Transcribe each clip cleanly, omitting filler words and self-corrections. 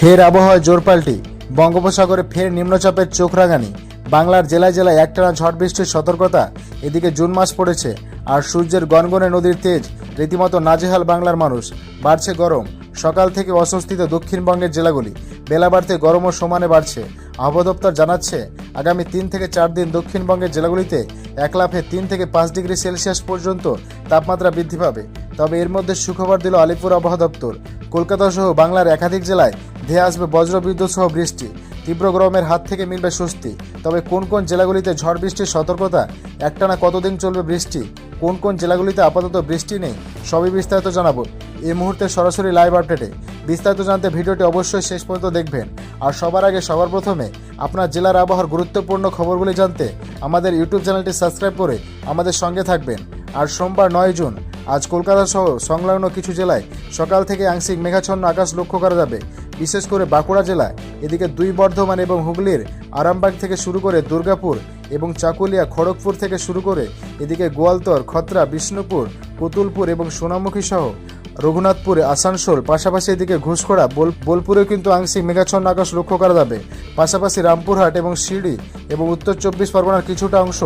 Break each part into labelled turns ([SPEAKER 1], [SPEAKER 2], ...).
[SPEAKER 1] ফের আবহাওয়ায় জোর পাল্টি, বঙ্গোপসাগরে ফের নিম্নচাপের চোখ রাঙানি। বাংলার জেলায় জেলায় একটানা ঝড় বৃষ্টির সতর্কতা। এদিকে জুন মাস পড়েছে আর সূর্যের গনগনে নদীর তেজ, রীতিমতো নাজেহাল বাংলার মানুষ। বাড়ছে গরম, সকাল থেকে অস্বস্তিতে দক্ষিণবঙ্গের জেলাগুলি। বেলা বাড়তে গরমও সমানে বাড়ছে। আবহাওয়া দপ্তর জানাচ্ছে আগামী 3 থেকে 4 দিন দক্ষিণবঙ্গের জেলাগুলিতে এক লাফে 3 থেকে 5 ডিগ্রি সেলসিয়াস পর্যন্ত তাপমাত্রা বৃদ্ধি পাবে। তবে এর মধ্যে সুখবর দিল আলিপুর আবহাওয়া দপ্তর। কলকাতা সহ বাংলার একাধিক জেলায় ধেয়ে আসবে বজ্রবিদ্যুৎ সহ বৃষ্টি। তীব্র গরমের হাত থেকে মিলবে স্বস্তি। তবে কোন কোন জেলাগুলিতে ঝড় বৃষ্টির সতর্কতা, একটানা কতদিন চলবে বৃষ্টি, কোন কোন জেলাগুলিতে আপাতত বৃষ্টি নেই, সবই বিস্তারিত জানাবো এই মুহূর্তে সরাসরি লাইভ আপডেটে। বিস্তারিত জানতে ভিডিওটি অবশ্যই শেষ পর্যন্ত দেখবেন। আর সবার আগে সবার প্রথমে আপনার জেলার আবহাওয়ার গুরুত্বপূর্ণ খবরগুলি জানতে আমাদের ইউটিউব চ্যানেলটি সাবস্ক্রাইব করে আমাদের সঙ্গে থাকবেন। আর সোমবার 9 জুন আজ কলকাতা সহ সংলগ্ন কিছু জেলায় সকাল থেকে আংশিক মেঘাচ্ছন্ন আকাশ লক্ষ্য করা যাবে, বিশেষ করে বাঁকুড়া জেলায়। এদিকে দুই বর্ধমান এবং হুগলির আরামবাগ থেকে শুরু করে দুর্গাপুর এবং চাকুলিয়া, খড়গপুর থেকে শুরু করে এদিকে গোয়ালতর, খত্রা, বিষ্ণুপুর, কতুলপুর এবং সোনামুখী সহ রঘুনাথপুর, আসানসোল, পাশাপাশি এদিকে ঘুষখোড়া, বোলপুরেও কিন্তু আংশিক মেঘাচ্ছন্ন আকাশ লক্ষ্য করা যাবে। পাশাপাশি রামপুরহাট এবং সিঁড়ি এবং উত্তর 24 পরগনার কিছুটা অংশ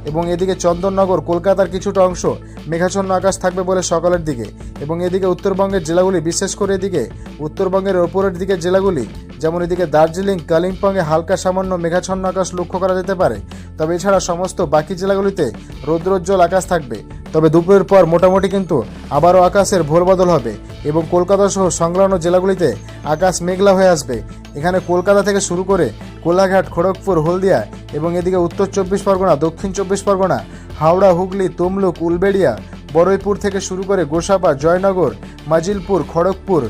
[SPEAKER 1] এবং এদিকে চন্দননগর, কলকাতার কিছুটা অংশ মেঘাচ্ছন্ন আকাশ থাকবে বলে সকালের দিকে। এবং এদিকে উত্তরবঙ্গের জেলাগুলি, বিশেষ করে এদিকে উত্তরবঙ্গের ওপরের দিকের জেলাগুলি যেমন এদিকে দার্জিলিং, কালিম্পংয়ে হালকা সামান্য মেঘাচ্ছন্ন আকাশ লক্ষ্য করা যেতে পারে। তবে এছাড়া সমস্ত বাকি জেলাগুলিতে রৌদ্রোজ্জ্বল আকাশ থাকবে। তবে দুপুরের পর মোটামুটি কিন্তু আবারও আকাশের ভোরবদল হবে এবং কলকাতা সহ সংলগ্ন জেলাগুলিতে আকাশ মেঘলা হয়ে আসবে। এখানে কলকাতা থেকে শুরু করে কোলাঘাট, খড়গপুর, হলদিয়া এবং এদিকে উত্তর 24 পরগনা, দক্ষিণ 24 পরগনা, হাওড়া, হুগলি, তমলুক, উলবেড়িয়া, বড়ইপুর থেকে শুরু করে গোসাবা, জয়নগর, মাজিলপুর, খড়গপুর,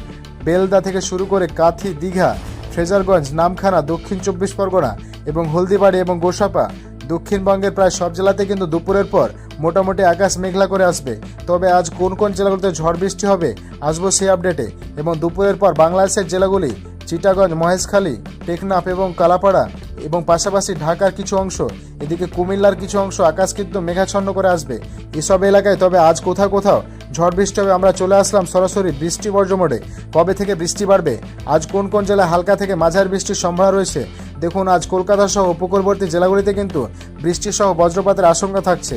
[SPEAKER 1] বেলদা থেকে শুরু করে কাথি, দীঘা, ফ্রেজারগঞ্জ, নামখানা, দক্ষিণ 24 পরগনা এবং হলদিবাড়ি এবং গোসাপা, দক্ষিণবঙ্গের প্রায় সব জেলাতে কিন্তু দুপুরের পর মোটামুটি আকাশ মেঘলা করে আসবে। তবে আজ কোন কোন জেলাগুলিতে ঝড় বৃষ্টি হবে আসবো সেই আপডেটে। এবং দুপুরের পর বাংলাদেশের জেলাগুলি চিটাগঞ্জ, মহেশখালী, টেকনাফ এবং কালাপাড়া এবং পাশাপাশি ঢাকার কিছু অংশ, এদিকে কুমিল্লার কিছু অংশ আকাশ কিন্তু মেঘাচ্ছন্ন করে আসবে এসব এলাকায়। তবে আজ কোথাও কোথাও ঝড় বৃষ্টি হবে। আমরা চলে আসলাম সরাসরি বৃষ্টি বর্জ্য মোডে। কবে থেকে বৃষ্টি বাড়বে, আজ কোন কোন জেলায় হালকা থেকে মাঝারি বৃষ্টির সম্ভাবনা রয়েছে দেখুন। আজ কলকাতা সহ উপকূলবর্তী জেলাগুলিতে কিন্তু বৃষ্টি সহ বজ্রপাতের আশঙ্কা থাকছে।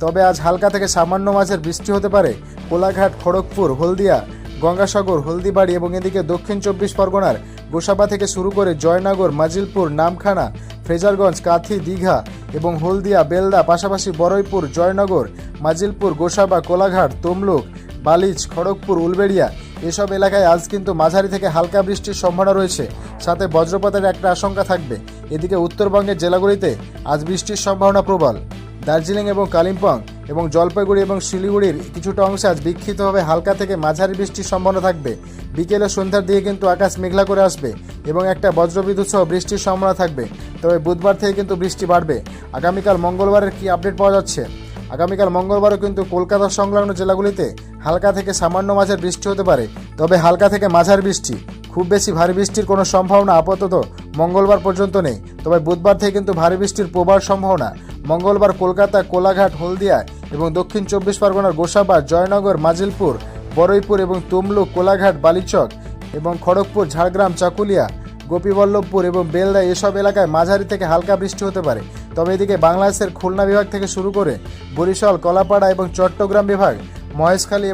[SPEAKER 1] তবে আজ হালকা থেকে সামান্য মাঝের বৃষ্টি হতে পারে কোলাঘাট, খড়গপুর, হলদিয়া, গঙ্গাসাগর, হলদিবাড়ি এবং এদিকে দক্ষিণ 24 পরগনার গোসাবা থেকে শুরু করে জয়নগর, মাজিলপুর, নামখানা, ফ্রেজারগঞ্জ, কাথি, দীঘা এবং হলদিয়া, বেলদা, পাশাপাশি বড়ইপুর, জয়নগর, মাজিলপুর, গোসাবা, কোলাঘাট, তমলুক, বালিচ, খড়গপুর, উলবেড়িয়া এসব এলাকায় আজ কিন্তু মাঝারি থেকে হালকা বৃষ্টির সম্ভাবনা রয়েছে, সাথে বজ্রপাতের একটা আশঙ্কা থাকবে। এদিকে উত্তরবঙ্গের জেলাগুলিতে আজ বৃষ্টির সম্ভাবনা প্রবল। দার্জিলিং এবং কালিম্পং এবং জলপাইগুড়ি এবং শিলিগুড়ির কিছুটা অংশে আজ বিক্ষিপ্তভাবে হালকা থেকে মাঝারি বৃষ্টির সম্ভাবনা থাকবে। বিকেলে সন্ধ্যার দিকে কিন্তু আকাশ মেঘলা করে আসবে এবং একটা বজ্রবিদ্যুৎ সহ বৃষ্টির সম্ভাবনা থাকবে। তবে বুধবার থেকে কিন্তু বৃষ্টি বাড়বে। আগামীকাল মঙ্গলবারের কি আপডেট পাওয়া যাচ্ছে, আগামীকাল মঙ্গলবারও কিন্তু কলকাতা সংলগ্ন জেলাগুলিতে হালকা থেকে সামান্য মাঝারি বৃষ্টি হতে পারে। তবে হালকা থেকে মাঝারি বৃষ্টি, খুব বেশি ভারী বৃষ্টির কোনো সম্ভাবনা আপাতত মঙ্গলবার পর্যন্ত নেই। তবে বুধবার থেকে কিন্তু ভারী বৃষ্টির প্রবল সম্ভাবনা। মঙ্গলবার কলকাতা, কোলাঘাট, হলদিয়া এবং দক্ষিণ 24 পরগনার গোসাবা, জয়নগর, মাজিলপুর, বড়ইপুর এবং তমলুক, কোলাঘাট, বালিচক এবং খড়গপুর, ঝাড়গ্রাম, চাকুলিয়া, গোপীবল্লভপুর এবং বেলদা এসব এলাকায় মাঝারি থেকে হালকা বৃষ্টি হতে পারে। তবে এদিকে বাংলাদেশের খুলনা বিভাগ থেকে শুরু করে বরিশাল, কলাপাড়া এবং চট্টগ্রাম বিভাগ, মহেশখালী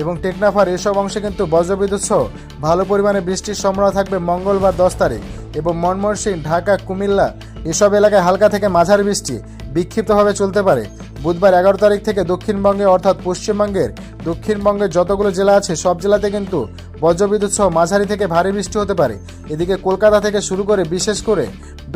[SPEAKER 1] এবং টেকনাফার এসব অংশে কিন্তু বজ্রবিদ্যুৎ সহ ভালো পরিমাণে বৃষ্টির সম্ভাবনা থাকবে মঙ্গলবার 10 তারিখ। এবং ময়মনসিংহ, ঢাকা, কুমিল্লা এসব এলাকায় হালকা থেকে মাঝারি বৃষ্টি বিক্ষিপ্তভাবে চলতে পারে। বুধবার 11 তারিখ থেকে দক্ষিণবঙ্গে অর্থাৎ দক্ষিণবঙ্গের যতগুলো জেলা আছে সব জেলাতে কিন্তু বজ্রবিদ্যুৎ সহ মাঝারি থেকে ভারী বৃষ্টি হতে পারে। এদিকে কলকাতা থেকে শুরু করে বিশেষ করে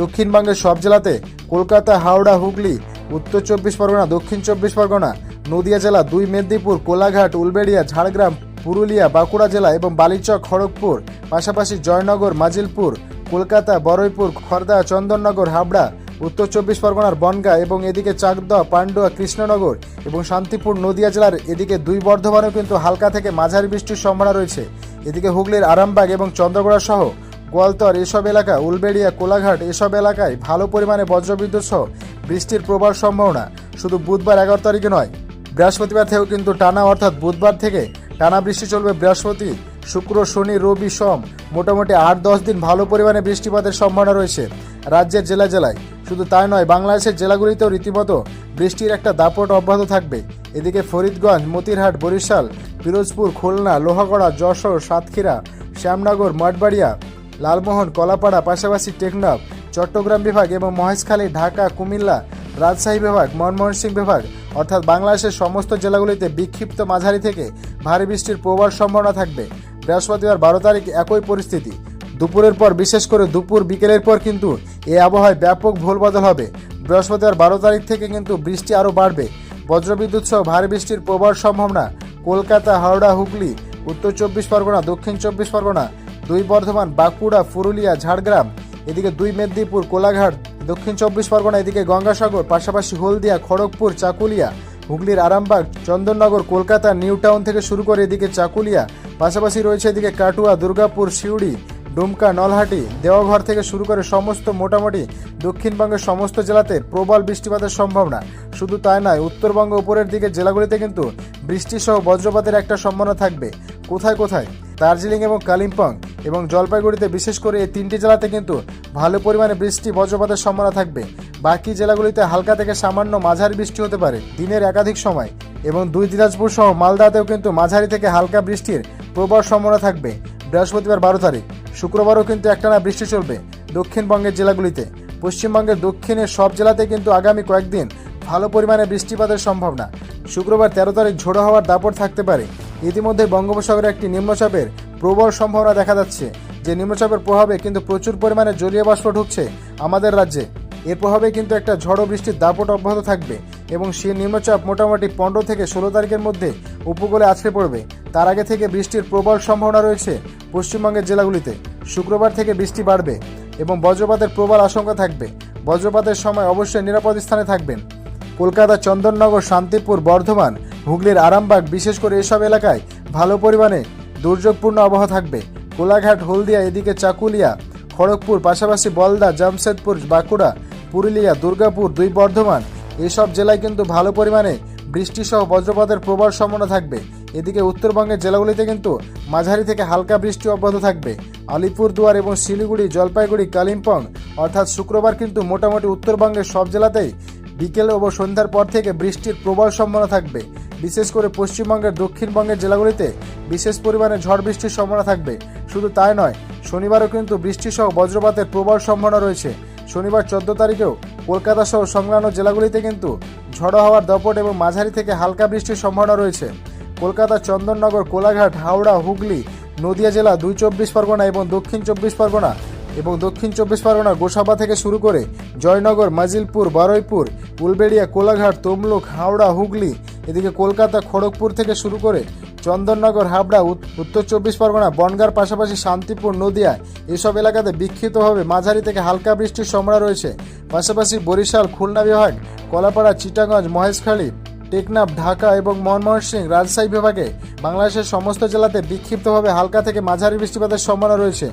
[SPEAKER 1] দক্ষিণবঙ্গের সব জেলাতে কলকাতা, হাওড়া, হুগলি, উত্তর 24 পরগনা, দক্ষিণ 24 পরগনা, নদিয়া জেলা, 2 মেদিনীপুর, কোলাঘাট, উলবেড়িয়া, ঝাড়গ্রাম, পুরুলিয়া, বাঁকুড়া জেলা এবং বালিচক, খড়গপুর, পাশাপাশি জয়নগর, মাজিলপুর, কলকাতা, বড়ইপুর, খর্দা, চন্দননগর, হাবড়া, উত্তর 24 পরগনার বনগাঁ এবং এদিকে চাকদহ, পান্ডুয়া, কৃষ্ণনগর এবং শান্তিপুর নদিয়া জেলার এদিকে 2 বর্ধমানেও কিন্তু হালকা থেকে মাঝারি বৃষ্টির সম্ভাবনা রয়েছে। এদিকে হুগলির আরামবাগ এবং চন্দ্রকোনা সহ গোয়ালতর এসব এলাকা, উলবেড়িয়া, কোলাঘাট এসব এলাকায় ভালো পরিমাণে বজ্রবিদ্যুৎ সহ বৃষ্টির প্রবল সম্ভাবনা। শুধু বুধবার 11 তারিখে নয়, বৃহস্পতিবার থেকেও কিন্তু টানা অর্থাৎ বুধবার থেকে টানা বৃষ্টি চলবে বৃহস্পতি শুক্র, শনি, রবি, সোম মোটামুটি 8-10 দিন ভালো পরিমাণে বৃষ্টিপাতের সম্ভাবনা রয়েছে রাজ্যের জেলায়। শুধু তাই নয়, বাংলাদেশের জেলাগুলিতেও রীতিমতো বৃষ্টির একটা দাপট অব্যাহত থাকবে। এদিকে ফরিদগঞ্জ, মতিরহাট, বরিশাল, পিরোজপুর, খুলনা, লোহাগড়া, যশোর, সাতক্ষীরা, শ্যামনগর, মঠবাড়িয়া, লালমোহন, কলাপাড়া, পাশাপাশি টেকনাফ, চট্টগ্রাম বিভাগ এবং মহেশখালী, ঢাকা, কুমিল্লা, রাজশাহী বিভাগ, ময়মনসিংহ বিভাগ অর্থাৎ বাংলাদেশের সমস্ত জেলাগুলিতে বিক্ষিপ্ত মাঝারি থেকে ভারী বৃষ্টির প্রবল সম্ভাবনা থাকবে। বৃহস্পতিবার 12 তারিখ একই পরিস্থিতি। দুপুরের পর, বিশেষ করে দুপুর বিকেলের পর কিন্তু এই আবহাওয়ায় ব্যাপক ভোলবদল হবে। বৃহস্পতিবার 12 তারিখ থেকে কিন্তু বৃষ্টি আরও বাড়বে। বজ্রবিদ্যুৎ সহ ভারী বৃষ্টির প্রবল সম্ভাবনা কলকাতা, হাওড়া, হুগলি, উত্তর 24 পরগনা, দক্ষিণ 24 পরগনা, 2 বর্ধমান, বাঁকুড়া, পুরুলিয়া, ঝাড়গ্রাম, এদিকে 2 মেদিনীপুর, কোলাঘাট, দক্ষিণ 24 পরগনা, এদিকে গঙ্গাসাগর, পাশাপাশি হলদিয়া, খড়গপুর, চাকুলিয়া, হুগলির আরামবাগ, চন্দননগর, কলকাতা নিউ টাউন থেকে শুরু করে এদিকে চাকুলিয়া, পাশাপাশি রয়েছে এদিকে কাটুয়া, দুর্গাপুর, সিউড়ি, ডুমকা, নলহাটি, দেওঘর থেকে শুরু করে সমস্ত মোটামুটি দক্ষিণবঙ্গের সমস্ত জেলাতে প্রবল বৃষ্টিপাতের সম্ভাবনা। শুধু তাই নয়, উত্তরবঙ্গ উপরের দিকে জেলাগুলিতে কিন্তু বৃষ্টিসহ বজ্রপাতের একটা সম্ভাবনা থাকবে। কোথায় কোথায়? দার্জিলিং এবং কালিম্পং এবং জলপাইগুড়িতে, বিশেষ করে এই 3টি জেলাতে কিন্তু ভালো পরিমাণে বৃষ্টি বজ্রপাতের সম্ভাবনা থাকবে। বাকি জেলাগুলিতে হালকা থেকে সামান্য মাঝারি বৃষ্টি হতে পারে দিনের একাধিক সময়, এবং 2 দিনাজপুর সহ মালদাতেও কিন্তু মাঝারি থেকে হালকা বৃষ্টির প্রবল সম্ভাবনা থাকবে। বৃহস্পতিবার 12 তারিখ, শুক্রবারও কিন্তু একটানা বৃষ্টি চলবে দক্ষিণবঙ্গের জেলাগুলিতে। পশ্চিমবঙ্গের দক্ষিণের সব জেলাতে কিন্তু আগামী কয়েকদিন ভালো পরিমাণে বৃষ্টিপাতের সম্ভাবনা। শুক্রবার 13 তারিখ ঝোড়ো হওয়ার দাপট থাকতে পারে। ইতিমধ্যে বঙ্গোপসাগরে একটি নিম্নচাপের প্রবল সম্ভাবনা দেখা যাচ্ছে, যে নিম্নচাপের প্রভাবে কিন্তু প্রচুর পরিমাণে জলীয় বাষ্প ঢুকছে আমাদের রাজ্যে। এর প্রভাবে কিন্তু একটা ঝড়ো বৃষ্টির দাপট অব্যাহত থাকবে, এবং সেই নিম্নচাপ মোটামুটি 15 থেকে 16 তারিখের মধ্যে উপকূলে আছড়ে পড়বে। তার আগে থেকে বৃষ্টির প্রবল সম্ভাবনা রয়েছে পশ্চিমবঙ্গের জেলাগুলিতে। শুক্রবার থেকে বৃষ্টি বাড়বে এবং বজ্রপাতের প্রবল আশঙ্কা থাকবে। বজ্রপাতের সময় অবশ্যই নিরাপদ স্থানে থাকবেন। কলকাতা, চন্দননগর, শান্তিপুর, বর্ধমান, হুগলির আরামবাগ, বিশেষ করে এসব এলাকায় ভালো পরিমাণে দুর্যোগপূর্ণ আবহাওয়া থাকবে। কোলাঘাট, হলদিয়া, এদিকে চাকুলিয়া, খড়গপুর, পাশাপাশি বলদা, জামশেদপুর, বাঁকুড়া, পুরুলিয়া, দুর্গাপুর, 2 বর্ধমান, এসব জেলায় কিন্তু ভালো পরিমাণে বৃষ্টিসহ বজ্রপাতের প্রবল সম্ভাবনা থাকবে। এদিকে উত্তরবঙ্গের জেলাগুলিতে কিন্তু মাঝারি থেকে হালকা বৃষ্টি অব্যাহত থাকবে। আলিপুরদুয়ার এবং শিলিগুড়ি, জলপাইগুড়ি, কালিম্পং অর্থাৎ শুক্রবার কিন্তু মোটামুটি উত্তরবঙ্গের সব জেলাতেই বিকেল ও সন্ধ্যার পর থেকে বৃষ্টির প্রবল সম্ভাবনা থাকবে। বিশেষ করে পশ্চিমবঙ্গের দক্ষিণবঙ্গের জেলাগুলিতে বিশেষ পরিমাণে ঝড় বৃষ্টির সম্ভাবনা থাকবে। শুধু তাই নয়, শনিবারও কিন্তু বৃষ্টিসহ বজ্রপাতের প্রবল সম্ভাবনা রয়েছে। শনিবার 14 তারিখেও কলকাতা সহ সংলগ্ন জেলাগুলিতে কিন্তু ঝড়ো হওয়ার দাপট এবং মাঝারি থেকে হালকা বৃষ্টির সম্ভাবনা রয়েছে। কলকাতা, চন্দননগর, কোলাঘাট, হাওড়া, হুগলি, নদিয়া জেলা, 2 24 পরগনা এবং দক্ষিণ 24 পরগনা গোসাবা থেকে শুরু করে জয়নগর, মাজিলপুর, বারুইপুর, উলবেড়িয়া, কোলাঘাট, তমলুক, হাওড়া, হুগলি, এদিকে কলকাতা, খড়গপুর থেকে শুরু করে চন্দননগর, হাবড়া, উত্তর 24 পরগনা, বনগাঁর, পাশাপাশি শান্তিপুর, নদিয়া, এসব এলাকাতে বিক্ষিপ্তভাবে মাঝারি থেকে হালকা বৃষ্টির সম্ভাবনা রয়েছে। পাশাপাশি বরিশাল, খুলনা বিভাগ, কলাপাড়া, চিটাগঞ্জ, মহেশখালী, টেকনাফ, ঢাকা এবং ময়মনসিংহ, রাজশাহী বিভাগে বাংলাদেশের সমস্ত জেলাতে বিক্ষিপ্তভাবে হালকা থেকে মাঝারি বৃষ্টিপাতের সম্ভাবনা রয়েছে।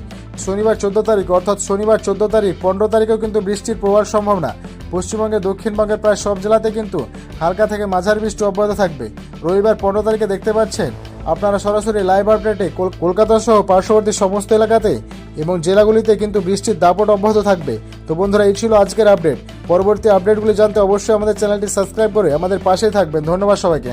[SPEAKER 1] শনিবার 14 তারিখ অর্থাৎ শনিবার 14 তারিখ 15 তারিখেও কিন্তু বৃষ্টির প্রবল সম্ভাবনা। পশ্চিমবঙ্গের দক্ষিণবঙ্গের প্রায় সব জেলাতে কিন্তু হালকা থেকে মাঝারি বৃষ্টি অব্যাহত থাকবে। রবিবার 15 তারিখে দেখতে পাচ্ছেন আপনারা সরাসরি লাইভ আপডেটে কলকাতা সহ পার্শ্ববর্তী সমস্ত এলাকাতে এবং জেলাগুলিতে কিন্তু বৃষ্টির দাপট অব্যাহত থাকবে। তো বন্ধুরা, এই ছিল আজকের আপডেট। পরবর্তী আপডেটগুলি জানতে অবশ্যই আমাদের চ্যানেলটি সাবস্ক্রাইব করে আমাদের পাশেই থাকবেন। ধন্যবাদ সবাইকে।